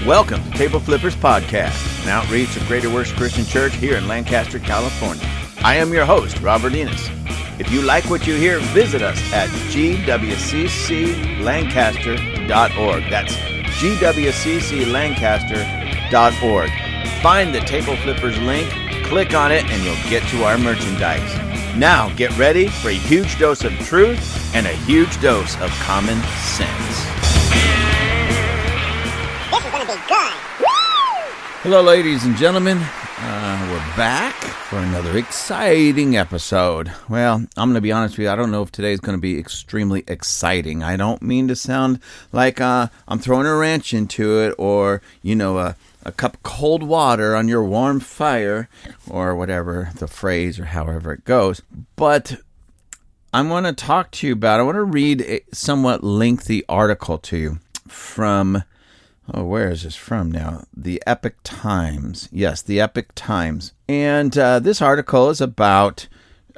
Welcome to Table Flippers Podcast, an outreach of Greater Works Christian Church here in Lancaster, California. I am your host, Robert Enos. If you like what you hear, visit us at gwcclancaster.org. That's gwcclancaster.org. Find the Table Flippers link, click on it, and you'll get to our merchandise. Now, get ready for a huge dose of truth and a huge dose of common sense. This is going to be good. Woo! Hello, ladies and gentlemen. We're back for another exciting episode. Well, I'm going to be honest with you. I don't know if today is going to be extremely exciting. I don't mean to sound like I'm throwing a wrench into it or, a cup of cold water on your warm fire or whatever the phrase or however it goes. But I want to talk to you about, I want to read a somewhat lengthy article to you from... where is this from now? The Epoch Times. Yes, the Epoch Times. And this article is about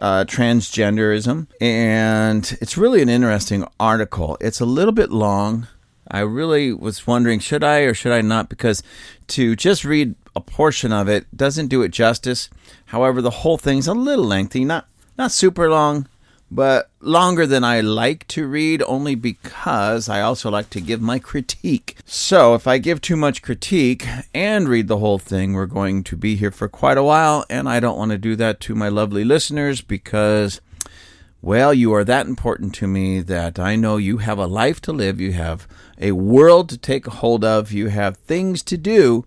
transgenderism, and it's really an interesting article. It's a little bit long. I really was wondering, should I or should I not? Because to just read a portion of it doesn't do it justice. However, the whole thing's a little lengthy, not super long, but longer than I like to read, only because I also like to give my critique. So if I give too much critique and read the whole thing, we're going to be here for quite a while, and I don't want to do that to my lovely listeners because, well, you are that important to me that I know you have a life to live, you have a world to take hold of, you have things to do,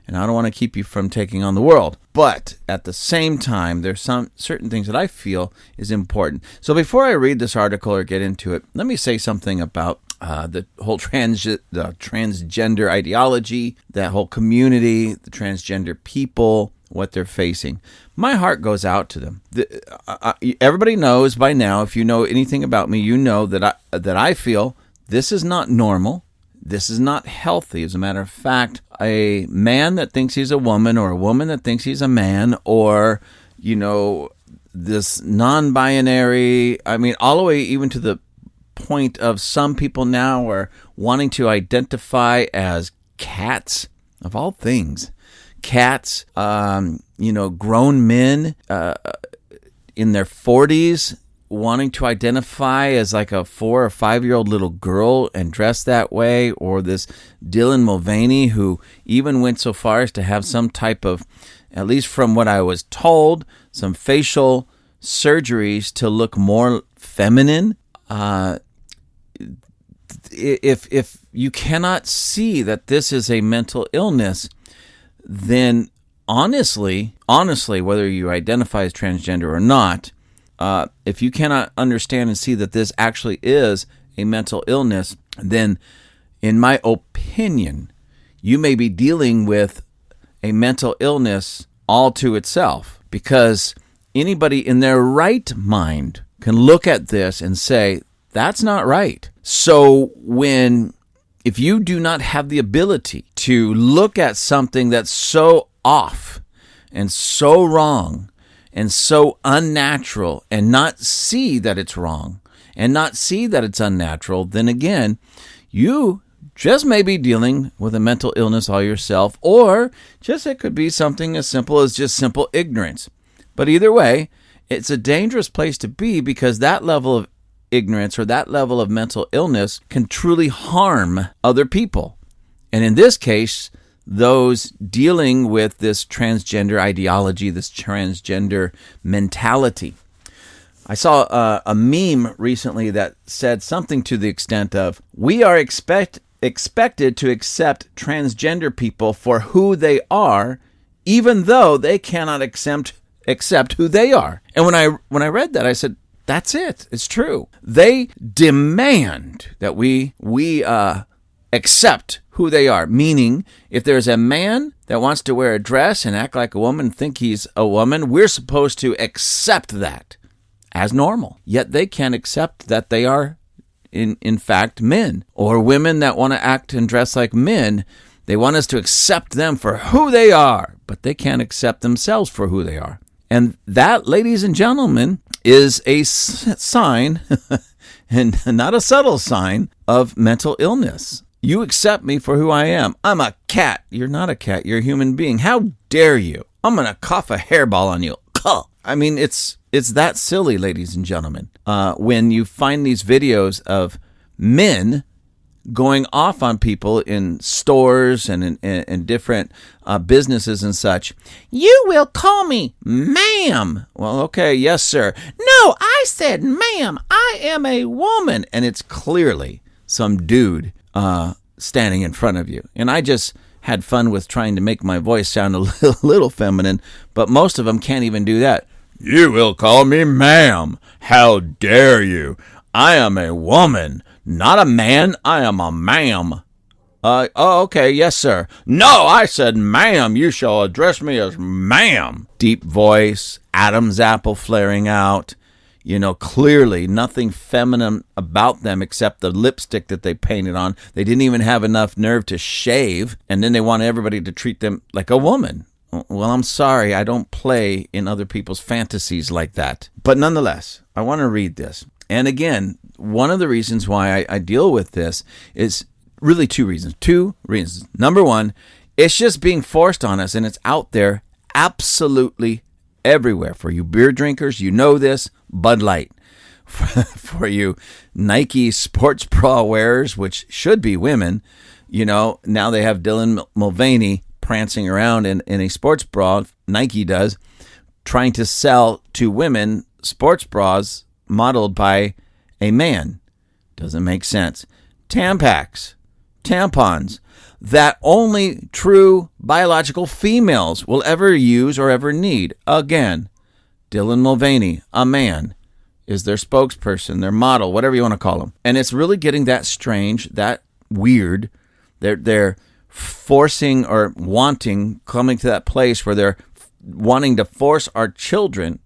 and I don't want to keep you from taking on the world. But at the same time, there's some certain things that I feel is important. So before I read this article or get into it, let me say something about the whole transgender ideology, that whole community, the transgender people, what they're facing. My heart goes out to them. Everybody knows by now, if you know anything about me, you know that I feel this is not normal. This is not healthy. As a matter of fact, a man that thinks he's a woman or a woman that thinks he's a man or, this non-binary, all the way even to the point of some people now are wanting to identify as cats, of all things. Cats, grown men in their 40s wanting to identify as like a 4 or 5-year-old little girl and dress that way, or this Dylan Mulvaney who even went so far as to have some type of, at least from what I was told, some facial surgeries to look more feminine. If you cannot see that this is a mental illness, then honestly, whether you identify as transgender or not, if you cannot understand and see that this actually is a mental illness, then in my opinion, you may be dealing with a mental illness all to itself, because anybody in their right mind can look at this and say, that's not right. So if you do not have the ability to look at something that's so off and so wrong and so unnatural and not see that it's wrong and not see that it's unnatural, then again, you just may be dealing with a mental illness all yourself, or just it could be something as simple as just simple ignorance. But either way, it's a dangerous place to be, because that level of ignorance or that level of mental illness can truly harm other people. And in this case, those dealing with this transgender ideology, this transgender mentality. I saw a meme recently that said something to the extent of, we are expected to accept transgender people for who they are, even though they cannot accept who they are. And when I read that, I said, that's it. It's true. They demand that we accept who they are. Meaning, if there's a man that wants to wear a dress and act like a woman, think he's a woman, we're supposed to accept that as normal. Yet they can't accept that they are, in fact, men. Or women that want to act and dress like men, they want us to accept them for who they are, but they can't accept themselves for who they are. And that, ladies and gentlemen, is a sign, and not a subtle sign, of mental illness. You accept me for who I am. I'm a cat. You're not a cat. You're a human being. How dare you? I'm going to cough a hairball on you. I mean, it's that silly, ladies and gentlemen. When you find these videos of men going off on people in stores and in different businesses and such. You will call me ma'am. Well, okay, yes, sir. No, I said ma'am. I am a woman. And it's clearly some dude standing in front of you. And I just had fun with trying to make my voice sound a little feminine, but most of them can't even do that. You will call me ma'am. How dare you? I am a woman. Not a man, I am a ma'am. Okay, yes, sir. No, I said ma'am. You shall address me as ma'am. Deep voice, Adam's apple flaring out. You know, clearly nothing feminine about them except the lipstick that they painted on. They didn't even have enough nerve to shave, and then they want everybody to treat them like a woman. Well, I'm sorry, I don't play in other people's fantasies like that. But nonetheless, I want to read this. And again, one of the reasons why I deal with this is really two reasons. Number one, it's just being forced on us, and it's out there absolutely everywhere. For you beer drinkers, you know this, Bud Light. For you Nike sports bra wearers, which should be women, you know, now they have Dylan Mulvaney prancing around in a sports bra, Nike does, trying to sell to women sports bras modeled by a man. Doesn't make sense. Tampax, tampons, that only true biological females will ever use or ever need. Again, Dylan Mulvaney, a man, is their spokesperson, their model, whatever you want to call them. And it's really getting that strange, that weird. They're forcing or coming to that place where they're wanting to force our children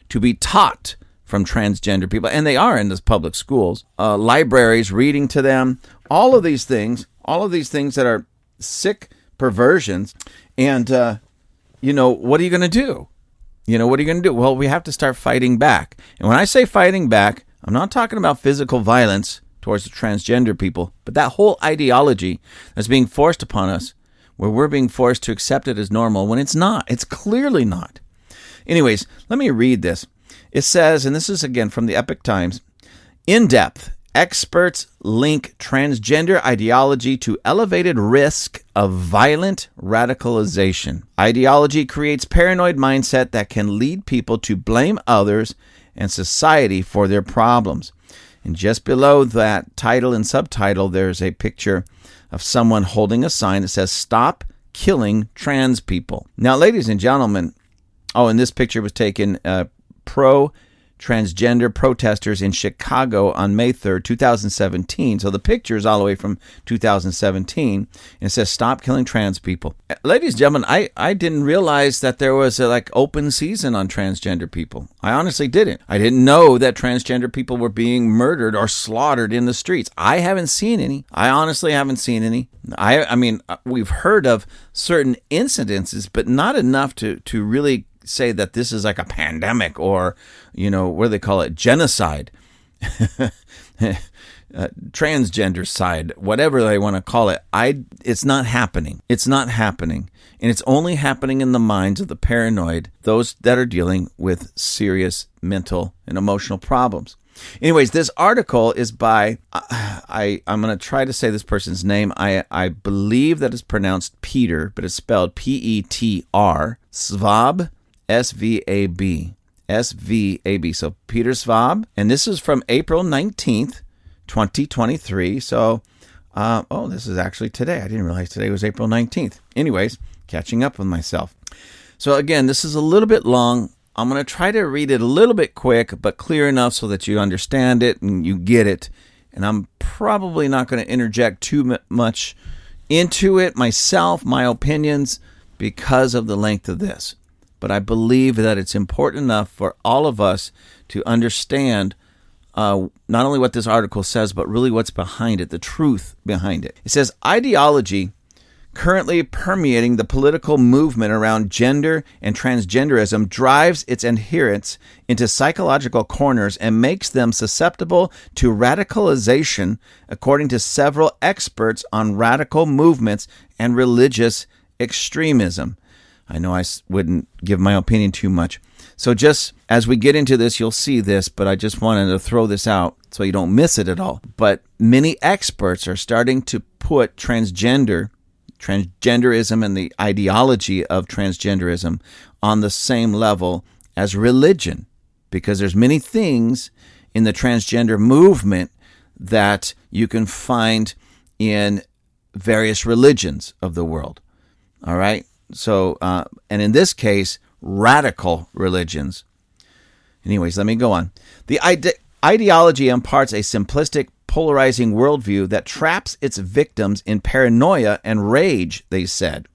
to be taught from transgender people, and they are in the public schools, libraries reading to them, all of these things that are sick perversions. And, what are you going to do? Well, we have to start fighting back. And when I say fighting back, I'm not talking about physical violence towards the transgender people, but that whole ideology that's being forced upon us, where we're being forced to accept it as normal when it's not. It's clearly not. Anyways, let me read this. It says, and this is again from the Epoch Times, in depth, experts link transgender ideology to elevated risk of violent radicalization. Ideology creates paranoid mindset that can lead people to blame others and society for their problems. And just below that title and subtitle, there's a picture of someone holding a sign that says, "Stop killing trans people." Now, ladies and gentlemen, and this picture was taken pro-transgender protesters in Chicago on May 3rd, 2017. So the picture is all the way from 2017. And it says, "Stop killing trans people." Ladies and gentlemen, I didn't realize that there was a open season on transgender people. I honestly didn't. I didn't know that transgender people were being murdered or slaughtered in the streets. I haven't seen any. I honestly haven't seen any. I mean, we've heard of certain incidences, but not enough to really say that this is like a pandemic or, what do they call it? Genocide, transgender side, whatever they want to call it. It's not happening. It's not happening. And it's only happening in the minds of the paranoid, those that are dealing with serious mental and emotional problems. Anyways, this article is by, I'm going to try to say this person's name. I believe that it's pronounced Peter, but it's spelled P-E-T-R, Svab, S-V-A-B. S-V-A-B. So Peter Svab. And this is from April 19th, 2023. So, this is actually today. I didn't realize today was April 19th. Anyways, catching up with myself. So again, this is a little bit long. I'm going to try to read it a little bit quick, but clear enough so that you understand it and you get it. And I'm probably not going to interject too much into it myself, my opinions, because of the length of this. But I believe that it's important enough for all of us to understand not only what this article says, but really what's behind it, the truth behind it. It says, ideology currently permeating the political movement around gender and transgenderism drives its adherents into psychological corners and makes them susceptible to radicalization, according to several experts on radical movements and religious extremism. I know I wouldn't give my opinion too much. So just as we get into this, you'll see this, but I just wanted to throw this out so you don't miss it at all. But many experts are starting to put transgenderism and the ideology of transgenderism on the same level as religion, because there's many things in the transgender movement that you can find in various religions of the world. All right? So, and in this case, radical religions. Anyways, let me go on. The ideology imparts a simplistic, polarizing worldview that traps its victims in paranoia and rage, they said.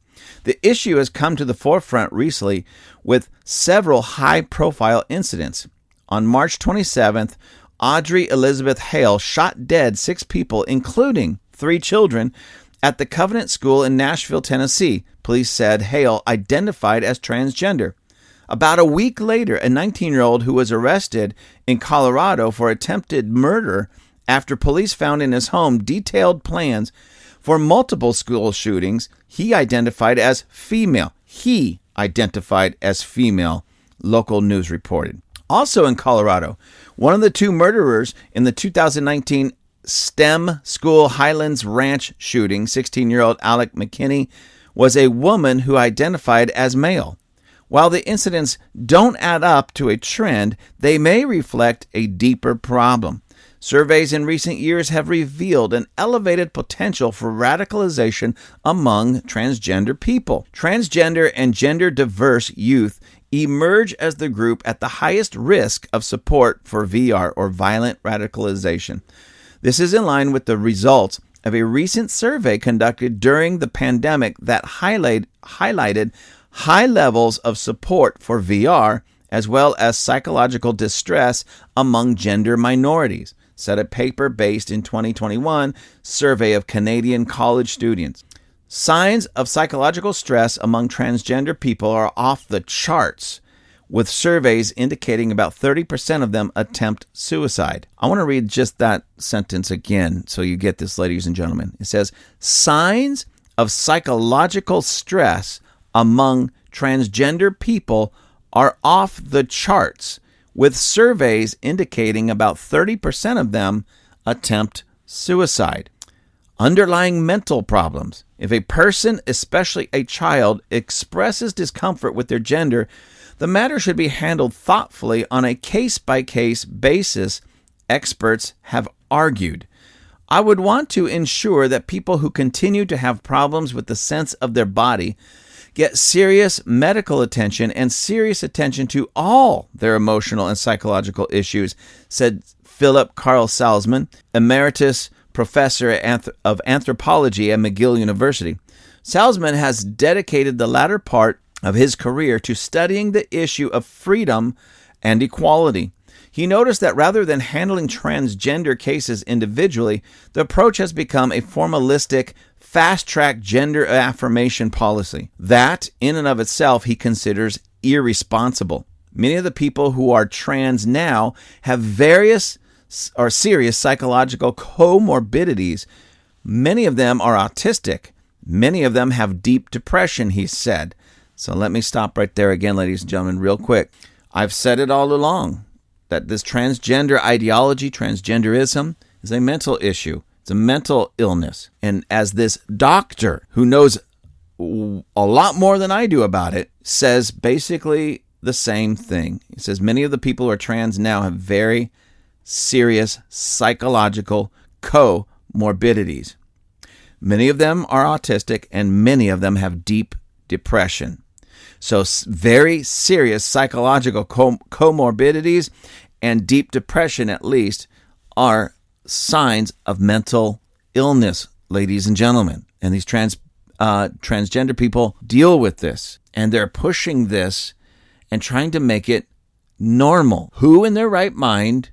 The issue has come to the forefront recently with several high-profile incidents. On March 27th, Audrey Elizabeth Hale shot dead 6 people, including 3 children, at the Covenant School in Nashville, Tennessee. Police said Hale identified as transgender. About a week later, a 19-year-old who was arrested in Colorado for attempted murder after police found in his home detailed plans for multiple school shootings, he identified as female. Local news reported. Also in Colorado, one of the 2 murderers in the 2019 STEM School Highlands Ranch shooting, 16-year-old Alec McKinney, was a woman who identified as male. While the incidents don't add up to a trend, they may reflect a deeper problem. Surveys in recent years have revealed an elevated potential for radicalization among transgender people. Transgender and gender-diverse youth emerge as the group at the highest risk of support for VR, or violent radicalization. This is in line with the results of a recent survey conducted during the pandemic that highlighted high levels of support for VR, as well as psychological distress among gender minorities, said a paper based in 2021 survey of Canadian college students. Signs of psychological stress among transgender people are off the charts, with surveys indicating about 30% of them attempt suicide. I want to read just that sentence again so you get this, ladies and gentlemen. It says, signs of psychological stress among transgender people are off the charts, with surveys indicating about 30% of them attempt suicide. Underlying mental problems. If a person, especially a child, expresses discomfort with their gender, the matter should be handled thoughtfully on a case-by-case basis, experts have argued. I would want to ensure that people who continue to have problems with the sense of their body get serious medical attention and serious attention to all their emotional and psychological issues, said Philip Carl Salzman, emeritus professor of anthropology at McGill University. Salzman has dedicated the latter part of his career to studying the issue of freedom and equality. He noticed that rather than handling transgender cases individually, the approach has become a formalistic, fast-track gender affirmation policy. That, in and of itself, he considers irresponsible. Many of the people who are trans now have various or serious psychological comorbidities. Many of them are autistic. Many of them have deep depression, he said. So let me stop right there again, ladies and gentlemen, real quick. I've said it all along, that this transgender ideology, transgenderism, is a mental issue. It's a mental illness. And as this doctor who knows a lot more than I do about it says basically the same thing. He says many of the people who are trans now have very serious psychological comorbidities. Many of them are autistic and many of them have deep depression. So very serious psychological comorbidities and deep depression, at least, are signs of mental illness, ladies and gentlemen. And these transgender people deal with this, and they're pushing this and trying to make it normal. Who in their right mind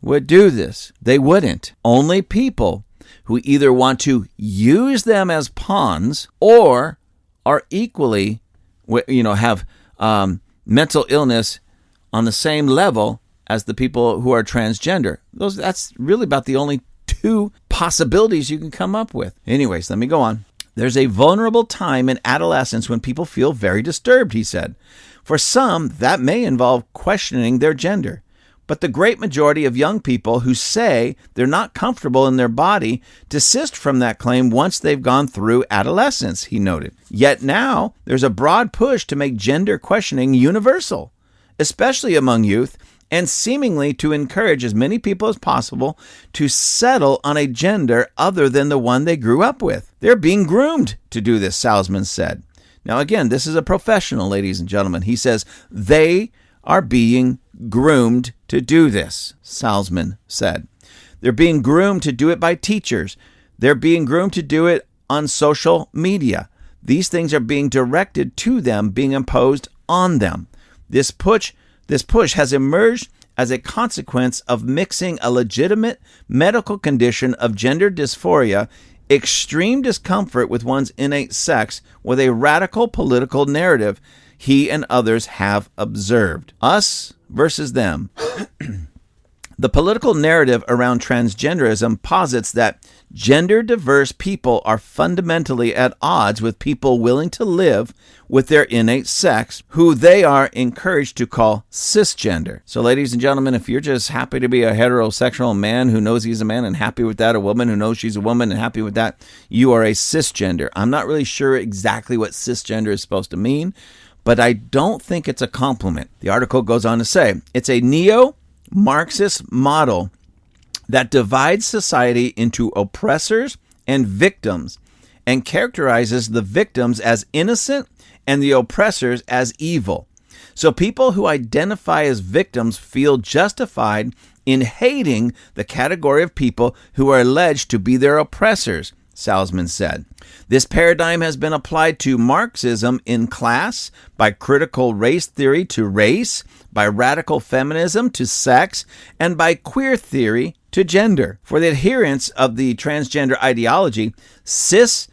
would do this? They wouldn't. Only people who either want to use them as pawns or are equally, have mental illness on the same level as the people who are transgender. That's really about the only two possibilities you can come up with. Anyways, let me go on. There's a vulnerable time in adolescence when people feel very disturbed, he said. For some, that may involve questioning their gender. But the great majority of young people who say they're not comfortable in their body desist from that claim once they've gone through adolescence, he noted. Yet now, there's a broad push to make gender questioning universal, especially among youth, and seemingly to encourage as many people as possible to settle on a gender other than the one they grew up with. They're being groomed to do this, Salzman said. Now again, this is a professional, ladies and gentlemen. He says they are being groomed to do this, Salzman said. They're being groomed to do it by teachers. They're being groomed to do it on social media. These things are being directed to them, being imposed on them. This push has emerged as a consequence of mixing a legitimate medical condition of gender dysphoria, extreme discomfort with one's innate sex, with a radical political narrative he and others have observed. Us versus them. The political narrative around transgenderism posits that gender-diverse people are fundamentally at odds with people willing to live with their innate sex, who they are encouraged to call cisgender. So, ladies and gentlemen, if you're just happy to be a heterosexual man who knows he's a man and happy with that, a woman who knows she's a woman and happy with that, you are a cisgender. I'm not really sure exactly what cisgender is supposed to mean, but I don't think it's a compliment. The article goes on to say, it's a neo-Marxist model that divides society into oppressors and victims and characterizes the victims as innocent and the oppressors as evil. So people who identify as victims feel justified in hating the category of people who are alleged to be their oppressors, Salzman said. This paradigm has been applied to Marxism in class, by critical race theory to race, by radical feminism to sex, and by queer theory to gender. For the adherents of the transgender ideology, cis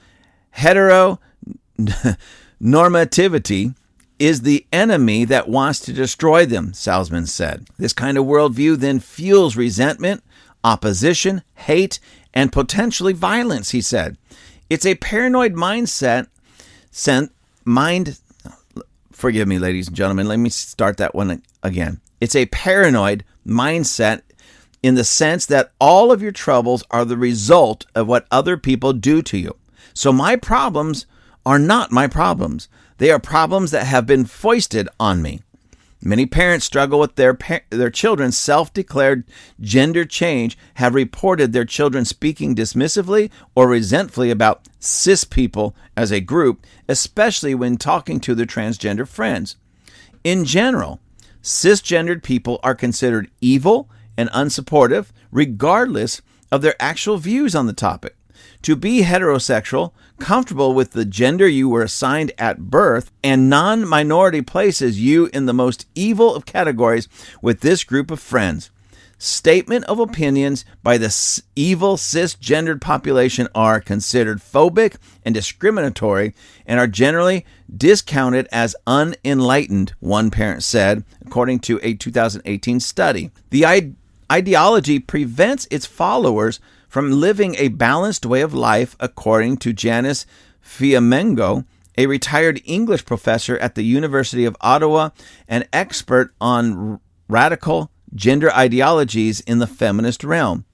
heteronormativity is the enemy that wants to destroy them, Salzman said. This kind of worldview then fuels resentment, opposition, hate, and potentially violence, he said. It's a paranoid forgive me, ladies and gentlemen, let me start that one again. It's a paranoid mindset in the sense that all of your troubles are the result of what other people do to you. So my problems are not my problems. They are problems that have been foisted on me. Many parents struggle with their children's self-declared gender change, have reported their children speaking dismissively or resentfully about cis people as a group, especially when talking to their transgender friends. In general, cisgendered people are considered evil and unsupportive, regardless of their actual views on the topic. To be heterosexual, comfortable with the gender you were assigned at birth, and non-minority places you in the most evil of categories with this group of friends. Statement of opinions by the evil cisgendered population are considered phobic and discriminatory and are generally discounted as unenlightened, one parent said, according to a 2018 study. The ideology prevents its followers from living a balanced way of life, according to Janice Fiamengo, a retired English professor at the University of Ottawa, an expert on radical gender ideologies in the feminist realm.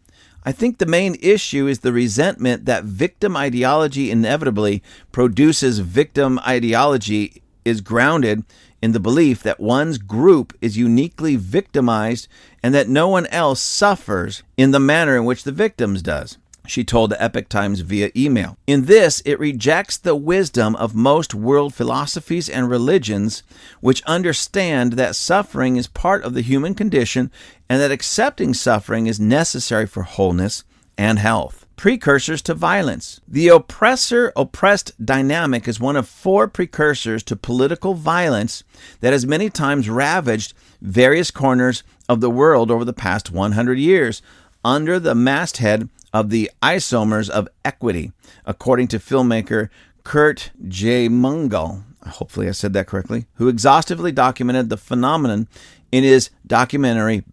I think the main issue is the resentment that victim ideology inevitably produces. Victim ideology is grounded in the belief that one's group is uniquely victimized and that no one else suffers in the manner in which the victims does, she told the Epoch Times via email. In this, it rejects the wisdom of most world philosophies and religions, which understand that suffering is part of the human condition and that accepting suffering is necessary for wholeness and health. Precursors to violence. The oppressor-oppressed dynamic is one of 4 precursors to political violence that has many times ravaged various corners of the world over the past 100 years. under the masthead of the isomers of equity, according to filmmaker Kurt J. Mungal, hopefully I said that correctly, who exhaustively documented the phenomenon in his documentary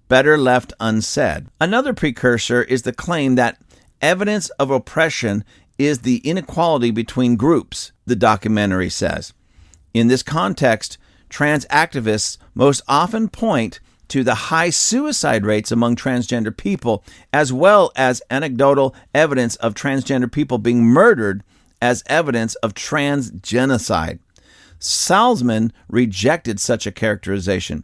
Better Left Unsaid. Another precursor is the claim that evidence of oppression is the inequality between groups, the documentary says. In this context, trans activists most often point to the high suicide rates among transgender people, as well as anecdotal evidence of transgender people being murdered as evidence of trans genocide. Salzman rejected such a characterization.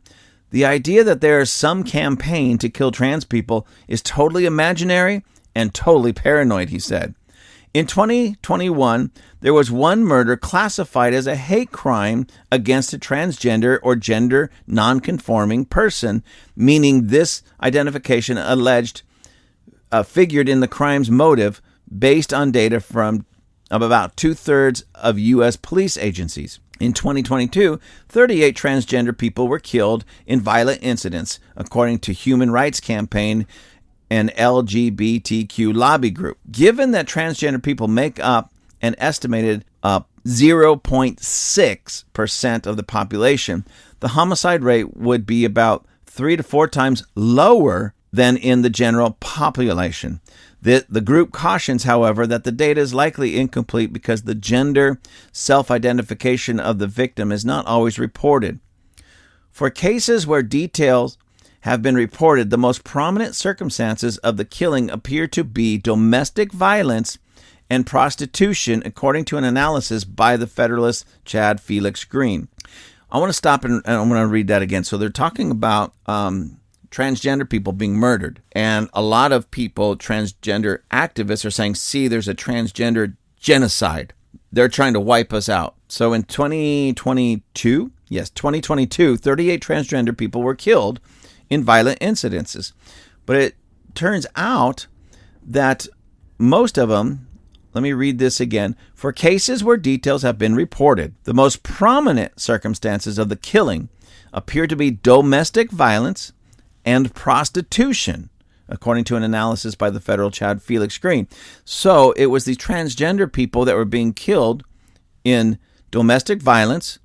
The idea that there is some campaign to kill trans people is totally imaginary and totally paranoid, he said. In 2021, there was one murder classified as a hate crime against a transgender or gender nonconforming person, meaning this identification alleged figured in the crime's motive based on data from about 2/3 of U.S. police agencies. In 2022, 38 transgender people were killed in violent incidents, according to Human Rights Campaign, an LGBTQ lobby group. Given that transgender people make up an estimated 0.6% of the population, the homicide rate would be about 3 to 4 times lower than in the general population. The group cautions, however, that the data is likely incomplete because the gender self-identification of the victim is not always reported. For cases where details have been reported, the most prominent circumstances of the killing appear to be domestic violence and prostitution, according to an analysis by the Federalist Chad Felix Green. I want to stop and I'm going to read that again. So they're talking about transgender people being murdered. And a lot of people, transgender activists, are saying, see, there's a transgender genocide. They're trying to wipe us out. So in 2022, 38 transgender people were killed in violent incidences. But it turns out that most of them, let me read this again, for cases where details have been reported, the most prominent circumstances of the killing appear to be domestic violence and prostitution, according to an analysis by the federal Chad Felix Green. So it was these transgender people that were being killed in domestic violence,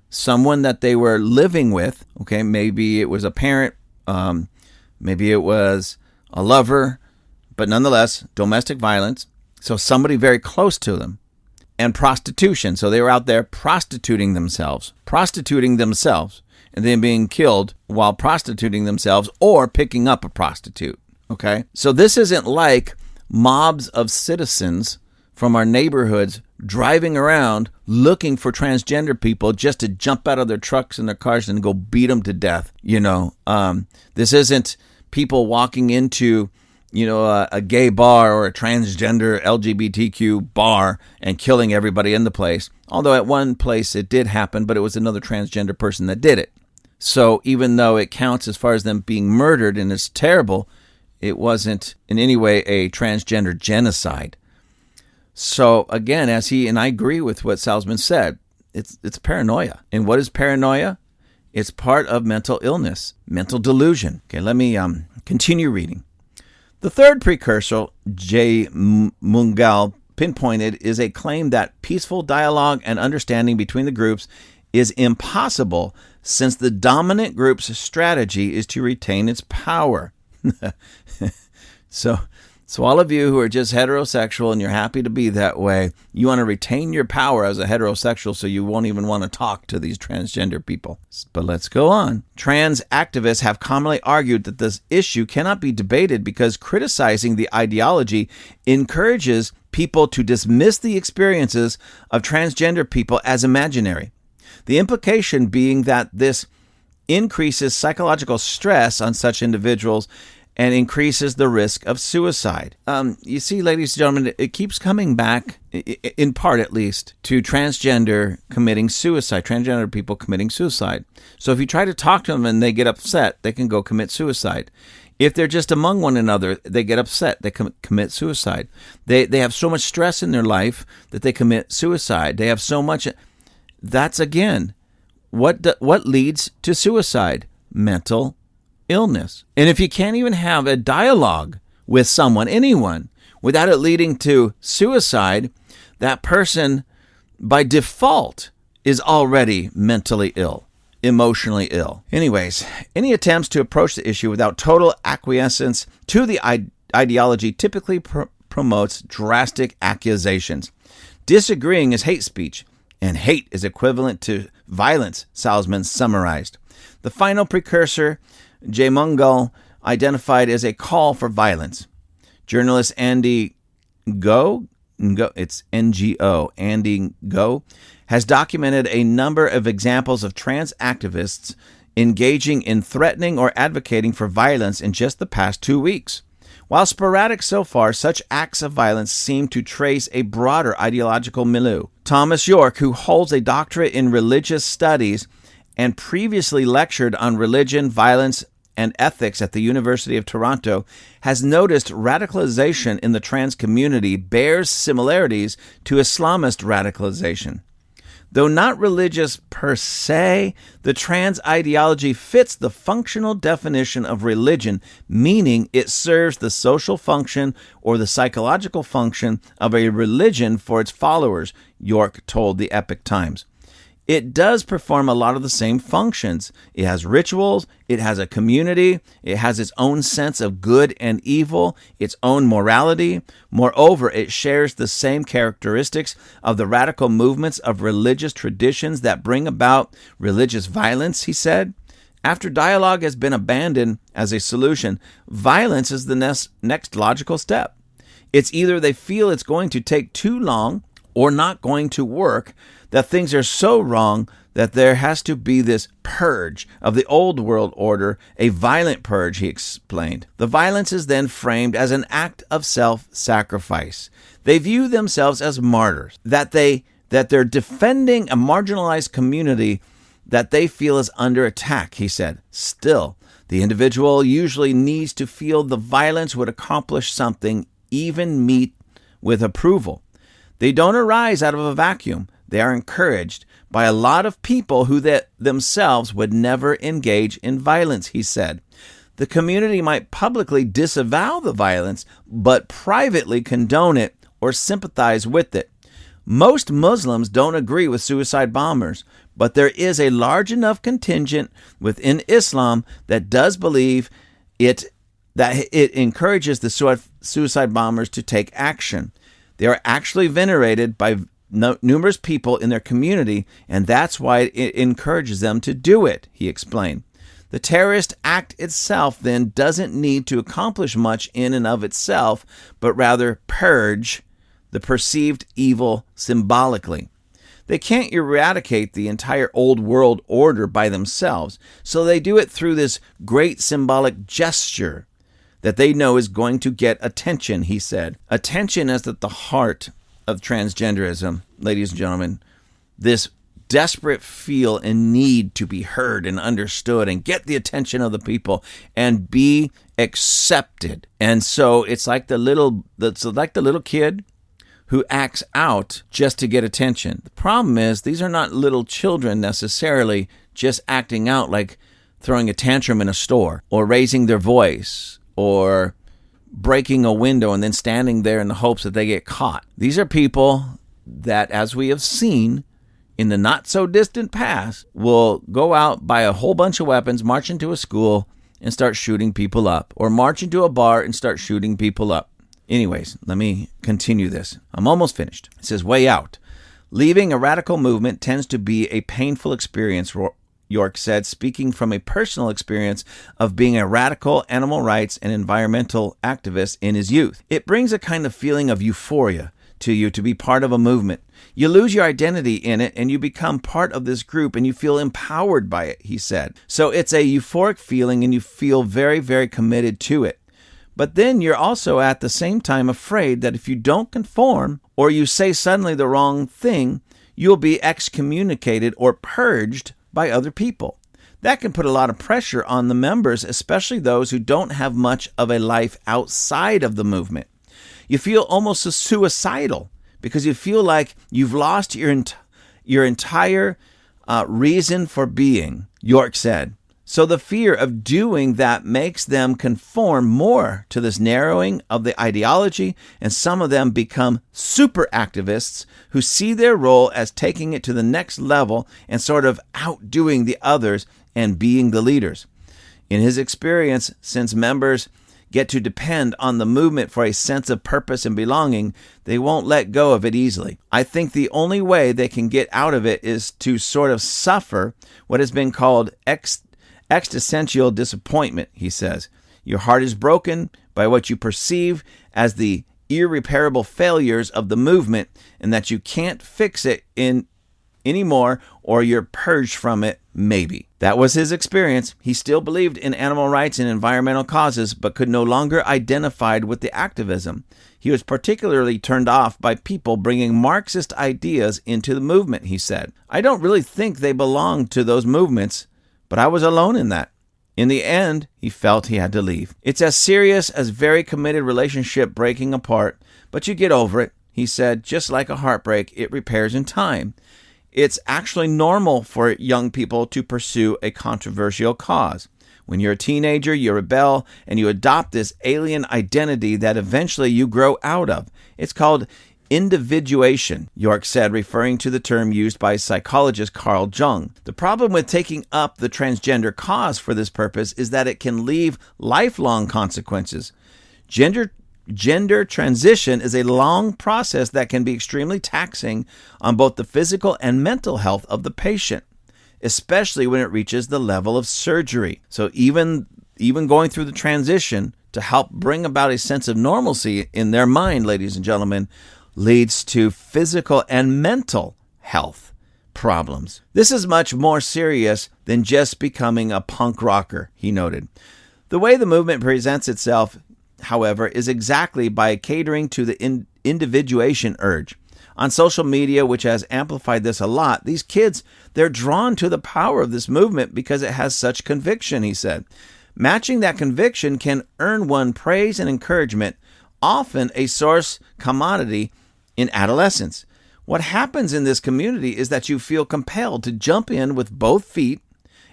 someone that they were living with, okay, maybe it was a parent, maybe it was a lover, but nonetheless, domestic violence. So somebody very close to them. And prostitution. So they were out there prostituting themselves, and then being killed while prostituting themselves or picking up a prostitute. Okay? So this isn't like mobs of citizens from our neighborhoods driving around looking for transgender people just to jump out of their trucks and their cars and go beat them to death. This isn't people walking into, a gay bar or a transgender LGBTQ bar and killing everybody in the place. Although at one place it did happen, but it was another transgender person that did it. So even though it counts as far as them being murdered and it's terrible, it wasn't in any way a transgender genocide. So again, and I agree with what Salzman said, it's paranoia. And what is paranoia? It's part of mental illness, mental delusion. Okay, let me continue reading. The third precursor, J. Mungal pinpointed, is a claim that peaceful dialogue and understanding between the groups is impossible since the dominant group's strategy is to retain its power. So all of you who are just heterosexual and you're happy to be that way, you want to retain your power as a heterosexual so you won't even want to talk to these transgender people. But let's go on. Trans activists have commonly argued that this issue cannot be debated because criticizing the ideology encourages people to dismiss the experiences of transgender people as imaginary. The implication being that this increases psychological stress on such individuals and increases the risk of suicide. You see, ladies and gentlemen, it keeps coming back, in part at least, to transgender people committing suicide. So if you try to talk to them and they get upset, they can go commit suicide. If they're just among one another, they get upset, they commit suicide. They have so much stress in their life that they commit suicide. They have so much. That's, again, what leads to suicide? Mental illness. And if you can't even have a dialogue with someone, anyone, without it leading to suicide, that person by default is already mentally ill, emotionally ill. Anyways, any attempts to approach the issue without total acquiescence to the ideology typically promotes drastic accusations. Disagreeing is hate speech, and hate is equivalent to violence, Salzman summarized. The final precursor, J. Mungal, identified as a call for violence. Journalist Andy it's NGO, Andy Go, has documented a number of examples of trans activists engaging in threatening or advocating for violence in just the past 2 weeks. While sporadic so far, such acts of violence seem to trace a broader ideological milieu. Thomas York, who holds a doctorate in religious studies and previously lectured on religion, violence, and ethics at the University of Toronto, has noticed radicalization in the trans community bears similarities to Islamist radicalization. Though not religious per se, the trans ideology fits the functional definition of religion, meaning it serves the social function or the psychological function of a religion for its followers, York told the Epoch Times. It does perform a lot of the same functions. It has rituals, it has a community, it has its own sense of good and evil, its own morality. Moreover, it shares the same characteristics of the radical movements of religious traditions that bring about religious violence, he said. After dialogue has been abandoned as a solution, violence is the next logical step. It's either they feel it's going to take too long or not going to work, that things are so wrong that there has to be this purge of the old world order, a violent purge, he explained. The violence is then framed as an act of self-sacrifice. They view themselves as martyrs, that they're defending a marginalized community that they feel is under attack, he said. Still, the individual usually needs to feel the violence would accomplish something, even meet with approval. They don't arise out of a vacuum. They are encouraged by a lot of people who themselves would never engage in violence, he said. The community might publicly disavow the violence, but privately condone it or sympathize with it. Most Muslims don't agree with suicide bombers, but there is a large enough contingent within Islam that does believe that it encourages the suicide bombers to take action. They are actually venerated by numerous people in their community, and that's why it encourages them to do it, he explained. The terrorist act itself then doesn't need to accomplish much in and of itself, but rather purge the perceived evil symbolically. They can't eradicate the entire old world order by themselves, so they do it through this great symbolic gesture that they know is going to get attention, he said. Attention is at the heart of transgenderism, ladies and gentlemen. This desperate feel and need to be heard and understood and get the attention of the people and be accepted. And so it's like the little kid who acts out just to get attention. The problem is these are not little children necessarily just acting out like throwing a tantrum in a store or raising their voice or breaking a window and then standing there in the hopes that they get caught. These are people that, as we have seen in the not-so-distant past, will go out, buy a whole bunch of weapons, march into a school, and start shooting people up, or march into a bar and start shooting people up. Anyways, let me continue this. I'm almost finished. It says, way out. Leaving a radical movement tends to be a painful experience, York said, speaking from a personal experience of being a radical animal rights and environmental activist in his youth. It brings a kind of feeling of euphoria to you to be part of a movement. You lose your identity in it and you become part of this group and you feel empowered by it, he said. So it's a euphoric feeling and you feel very, very committed to it. But then you're also at the same time afraid that if you don't conform or you say suddenly the wrong thing, you'll be excommunicated or purged by other people. That can put a lot of pressure on the members, especially those who don't have much of a life outside of the movement. You feel almost suicidal because you feel like you've lost your entire reason for being, York said. So the fear of doing that makes them conform more to this narrowing of the ideology, and some of them become super activists who see their role as taking it to the next level and sort of outdoing the others and being the leaders. In his experience, since members get to depend on the movement for a sense of purpose and belonging, they won't let go of it easily. I think the only way they can get out of it is to sort of suffer what has been called existential disappointment, he says. Your heart is broken by what you perceive as the irreparable failures of the movement, and that you can't fix it anymore, or you're purged from it, maybe. That was his experience. He still believed in animal rights and environmental causes, but could no longer identify with the activism. He was particularly turned off by people bringing Marxist ideas into the movement, he said. I don't really think they belonged to those movements, but I was alone in that. In the end, he felt he had to leave. It's as serious as very committed relationship breaking apart, but you get over it. He said, just like a heartbreak, it repairs in time. It's actually normal for young people to pursue a controversial cause. When you're a teenager, you rebel and you adopt this alien identity that eventually you grow out of. It's called individuation, York said, referring to the term used by psychologist Carl Jung. The problem with taking up the transgender cause for this purpose is that it can leave lifelong consequences. Gender transition is a long process that can be extremely taxing on both the physical and mental health of the patient, especially when it reaches the level of surgery. So even going through the transition to help bring about a sense of normalcy in their mind, ladies and gentlemen, leads to physical and mental health problems. This is much more serious than just becoming a punk rocker, he noted. The way the movement presents itself, however, is exactly by catering to the individuation urge. On social media, which has amplified this a lot, these kids, they're drawn to the power of this movement because it has such conviction, he said. Matching that conviction can earn one praise and encouragement, often a source commodity in adolescence. What happens in this community is that you feel compelled to jump in with both feet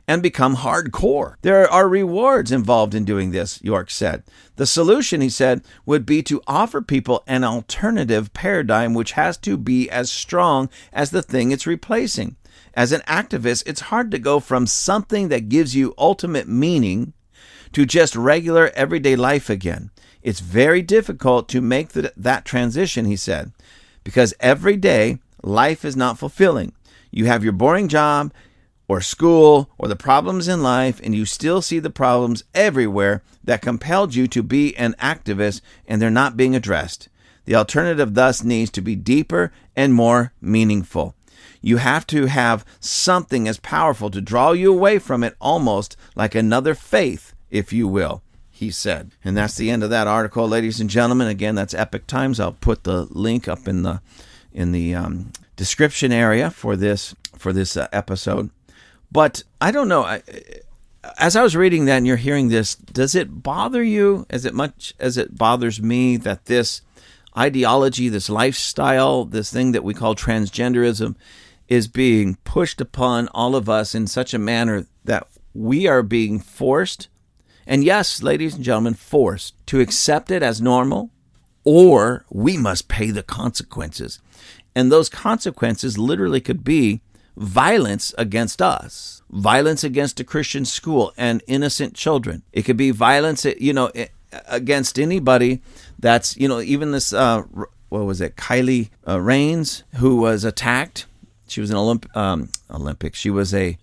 and become hardcore. There are rewards involved in doing this, York said. The solution, he said, would be to offer people an alternative paradigm which has to be as strong as the thing it's replacing. As an activist, it's hard to go from something that gives you ultimate meaning to just regular everyday life again. It's very difficult to make that transition, he said, because every day life is not fulfilling. You have your boring job or school or the problems in life, and you still see the problems everywhere that compelled you to be an activist, and they're not being addressed. The alternative thus needs to be deeper and more meaningful. You have to have something as powerful to draw you away from it, almost like another faith, if you will, he said. And that's the end of that article, ladies and gentlemen. Again, that's Epic Times. I'll put the link up in the description area for this episode. But I don't know. As I was reading that and you're hearing this, does it bother you as much as it bothers me that this ideology, this lifestyle, this thing that we call transgenderism is being pushed upon all of us in such a manner that we are being forced, and yes, ladies and gentlemen, forced to accept it as normal, or we must pay the consequences. And those consequences literally could be violence against us, violence against a Christian school and innocent children. It could be violence, against anybody that's, even this, Kylie Rains, who was attacked. She was an Olympic. She was a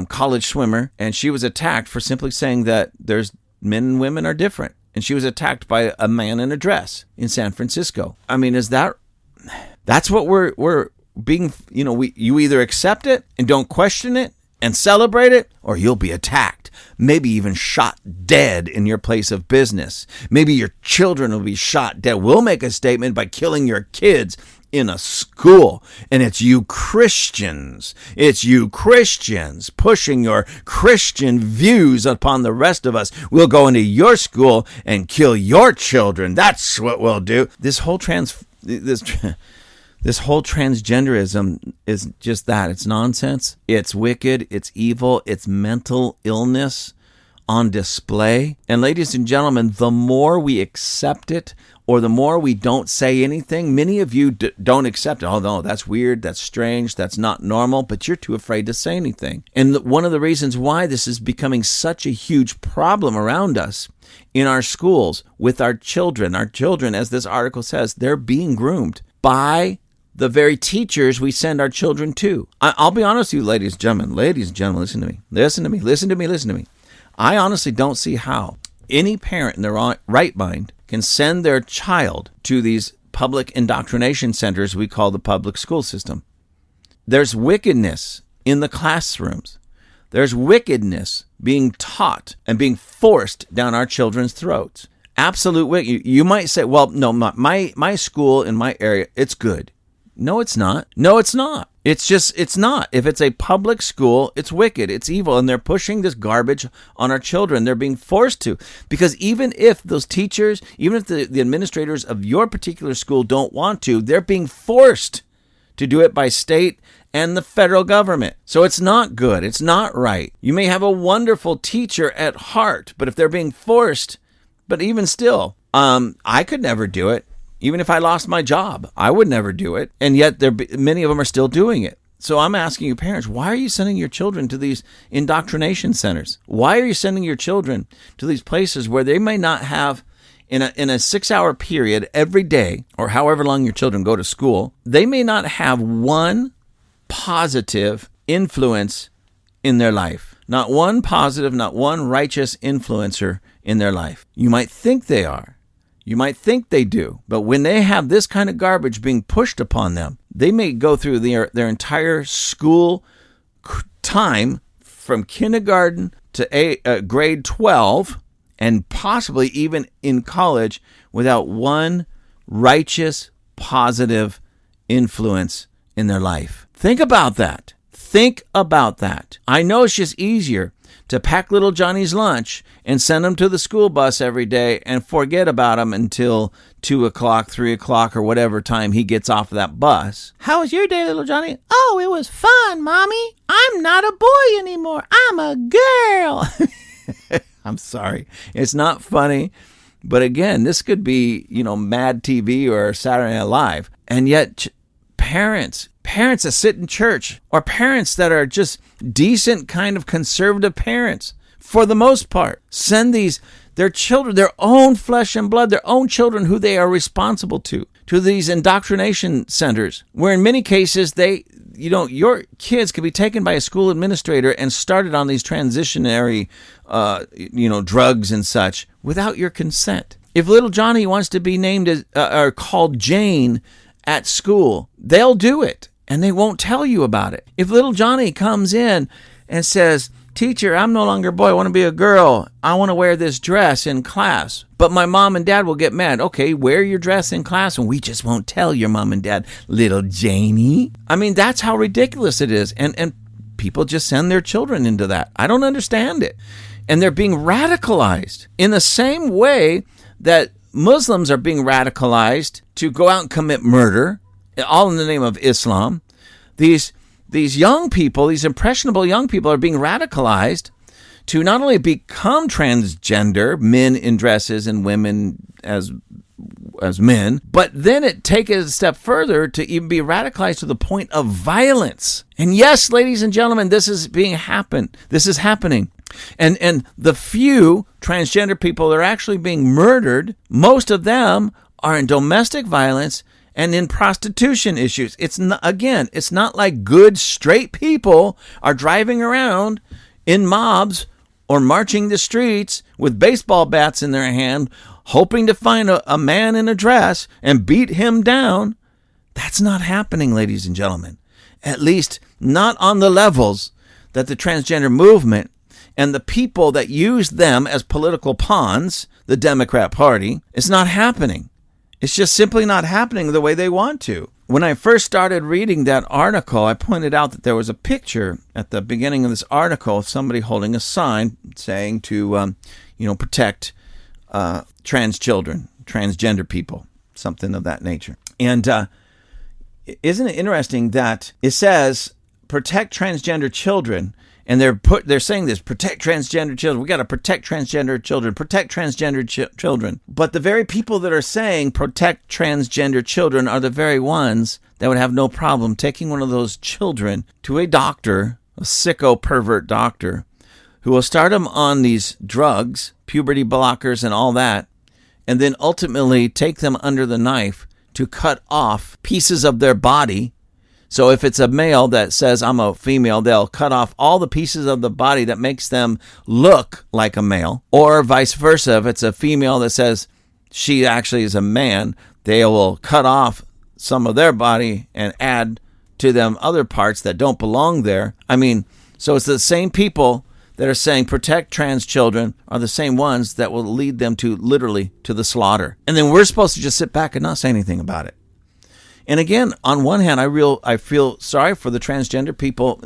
college swimmer, and she was attacked for simply saying that there's men and women are different. And she was attacked by a man in a dress in San Francisco. I mean, that's what we're being, you either accept it and don't question it and celebrate it, or you'll be attacked, maybe even shot dead in your place of business. Maybe your children will be shot dead. We'll make a statement by killing your kids in a school, and it's you Christians pushing your Christian views upon the rest of us. We'll go into your school and kill your children. That's what we'll do. This whole This whole transgenderism is just that. It's nonsense. It's wicked. It's evil. It's mental illness on display. And ladies and gentlemen, the more we accept it, or the more we don't say anything, many of you don't accept it. Oh, no, that's weird. That's strange. That's not normal. But you're too afraid to say anything. And one of the reasons why this is becoming such a huge problem around us in our schools with our children, as this article says, they're being groomed by the very teachers we send our children to. I'll be honest with you, ladies and gentlemen. Ladies and gentlemen, listen to me. Listen to me. Listen to me. Listen to me. I honestly don't see how any parent in their right mind can send their child to these public indoctrination centers we call the public school system. There's wickedness in the classrooms. There's wickedness being taught and being forced down our children's throats. Absolute wicked. You might say, well, no, my school in my area, it's good. No, it's not. No, it's not. It's not. If it's a public school, it's wicked, it's evil, and they're pushing this garbage on our children. They're being forced to. Because even if those teachers, even if the administrators of your particular school don't want to, they're being forced to do it by state and the federal government. So it's not good. It's not right. You may have a wonderful teacher at heart, but if they're being forced, but even still, I could never do it. Even if I lost my job, I would never do it. And yet many of them are still doing it. So I'm asking you parents, why are you sending your children to these indoctrination centers? Why are you sending your children to these places where they may not have, in a 6-hour period every day, or however long your children go to school, they may not have one positive influence in their life. Not one positive, not one righteous influencer in their life. You might think they are. You might think they do, but when they have this kind of garbage being pushed upon them, they may go through their entire school time from kindergarten to grade 12 and possibly even in college without one righteous, positive influence in their life. Think about that. Think about that. I know it's just easier to pack little Johnny's lunch and send him to the school bus every day and forget about him until 2 o'clock, 3 o'clock, or whatever time he gets off of that bus. How was your day, little Johnny? Oh, it was fun, Mommy. I'm not a boy anymore. I'm a girl. I'm sorry. It's not funny. But again, this could be, Mad TV or Saturday Night Live. And yet, parents that sit in church, or parents that are just decent kind of conservative parents, for the most part, send their children, their own flesh and blood, their own children who they are responsible to these indoctrination centers, where in many cases your kids could be taken by a school administrator and started on these transitionary, drugs and such without your consent. If little Johnny wants to be named or called Jane at school, they'll do it. And they won't tell you about it. If little Johnny comes in and says, "Teacher, I'm no longer a boy, I want to be a girl. I want to wear this dress in class," but my mom and dad will get mad. Okay, wear your dress in class and we just won't tell your mom and dad, little Janie. I mean, that's how ridiculous it is. And people just send their children into that. I don't understand it. And they're being radicalized in the same way that Muslims are being radicalized to go out and commit murder, all in the name of Islam. These young people, these impressionable young people, are being radicalized to not only become transgender, men in dresses and women as men, but then take it a step further to even be radicalized to the point of violence. And yes, ladies and gentlemen, this is happening. And the few transgender people that are actually being murdered, most of them are in domestic violence and in prostitution issues. It's not like good straight people are driving around in mobs or marching the streets with baseball bats in their hand, hoping to find a man in a dress and beat him down. That's not happening, ladies and gentlemen. At least not on the levels that the transgender movement and the people that use them as political pawns, the Democrat Party, it's not happening. It's just simply not happening the way they want to. When I first started reading that article, I pointed out that there was a picture at the beginning of this article of somebody holding a sign saying to, protect trans children, transgender people, something of that nature. And isn't it interesting that it says protect transgender children, and they're saying this, protect transgender children. We got to protect transgender children, protect transgender children. But the very people that are saying protect transgender children are the very ones that would have no problem taking one of those children to a doctor, a sicko pervert doctor, who will start them on these drugs, puberty blockers and all that, and then ultimately take them under the knife to cut off pieces of their body. So if it's a male that says, I'm a female, they'll cut off all the pieces of the body that makes them look like a male. Or vice versa, if it's a female that says she actually is a man, they will cut off some of their body and add to them other parts that don't belong there. I mean, so it's the same people that are saying protect trans children are the same ones that will lead them to literally to the slaughter. And then we're supposed to just sit back and not say anything about it. And again, on one hand, I feel sorry for the transgender people.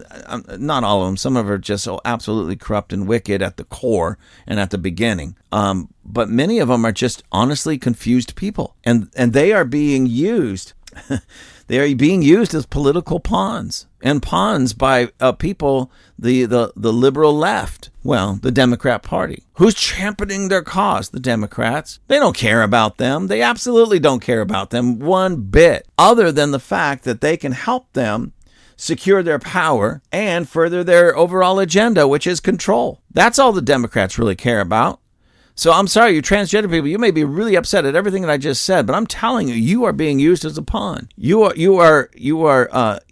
Not all of them. Some of them are just so absolutely corrupt and wicked at the core and at the beginning. But many of them are just honestly confused people. And they are being used. They are being used as political pawns by people, the liberal left. Well, the Democrat Party. Who's championing their cause? The Democrats. They don't care about them. They absolutely don't care about them one bit, other than the fact that they can help them secure their power and further their overall agenda, which is control. That's all the Democrats really care about. So I'm sorry, you transgender people, you may be really upset at everything that I just said, but I'm telling you, you are being used as a pawn. You are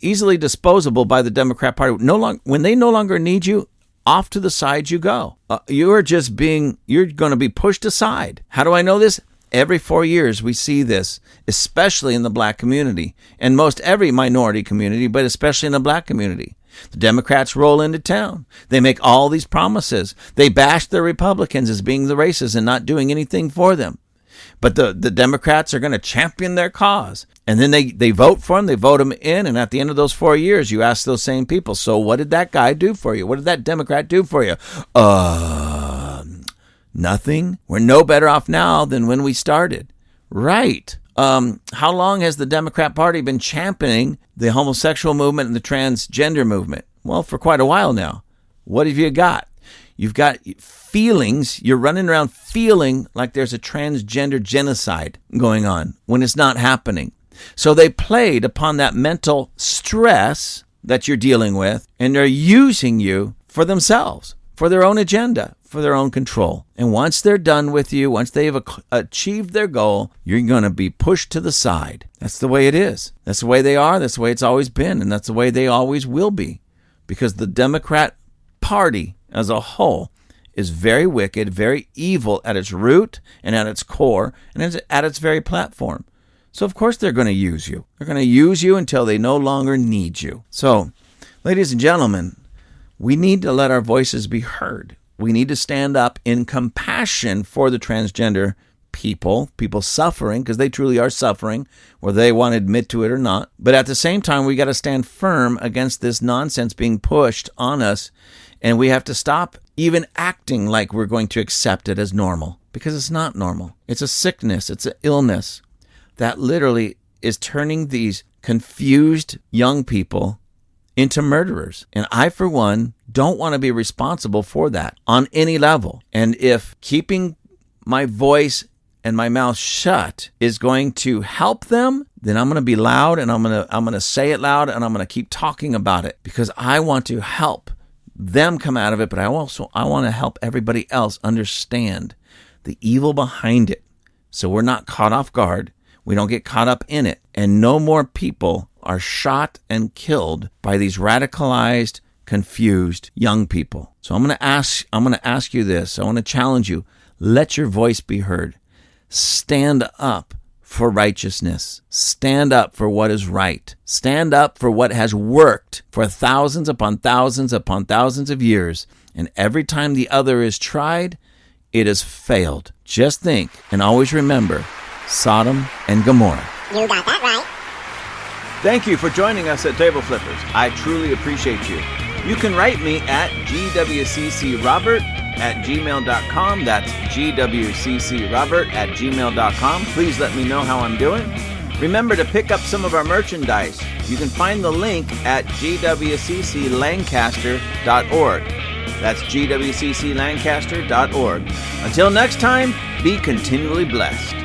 easily disposable by the Democrat Party. When they no longer need you, off to the side you go. You're going to be pushed aside. How do I know this? Every 4 years we see this, especially in the black community, and most every minority community, but especially in the black community. The Democrats roll into town. They make all these promises. They bash the Republicans as being the racists and not doing anything for them. But the Democrats are going to champion their cause. And then they vote for them. They vote them in. And at the end of those 4 years, you ask those same people, so what did that guy do for you? What did that Democrat do for you? Nothing. We're no better off now than when we started. Right. How long has the Democrat Party been championing the homosexual movement and the transgender movement? Well, for quite a while now. What have you got? You've got feelings. You're running around feeling like there's a transgender genocide going on when it's not happening. So they played upon that mental stress that you're dealing with, and they're using you for themselves, for their own agenda, for their own control. And once they're done with you, once they've achieved their goal, you're going to be pushed to the side. That's the way it is. That's the way they are. That's the way it's always been. And that's the way they always will be. Because the Democrat Party as a whole is very wicked, very evil at its root and at its core and at its very platform. So of course they're going to use you. They're going to use you until they no longer need you. So, ladies and gentlemen, we need to let our voices be heard. We need to stand up in compassion for the transgender people suffering, because they truly are suffering, whether they want to admit to it or not. But at the same time, we got to stand firm against this nonsense being pushed on us, and we have to stop even acting like we're going to accept it as normal, because it's not normal. It's a sickness. It's an illness that literally is turning these confused young people into murderers. And I, for one, don't want to be responsible for that on any level. And if keeping my voice and my mouth shut is going to help them, then I'm going to be loud, and I'm going to say it loud, and I'm going to keep talking about it, because I want to help them come out of it, but I want to help everybody else understand the evil behind it, so we're not caught off guard. We don't get caught up in it, and no more people are shot and killed by these radicalized, confused young people. So I'm going to ask you this. I want to challenge you. Let your voice be heard. Stand up for righteousness. Stand up for what is right. Stand up for what has worked for thousands upon thousands upon thousands of years. And every time the other is tried, it has failed. Just think and always remember Sodom and Gomorrah. You got that right. Thank you for joining us at Table Flippers. I truly appreciate you. You can write me at gwccrobert@gmail.com. That's gwccrobert@gmail.com. Please let me know how I'm doing. Remember to pick up some of our merchandise. You can find the link at gwcclancaster.org. That's gwcclancaster.org. Until next time, be continually blessed.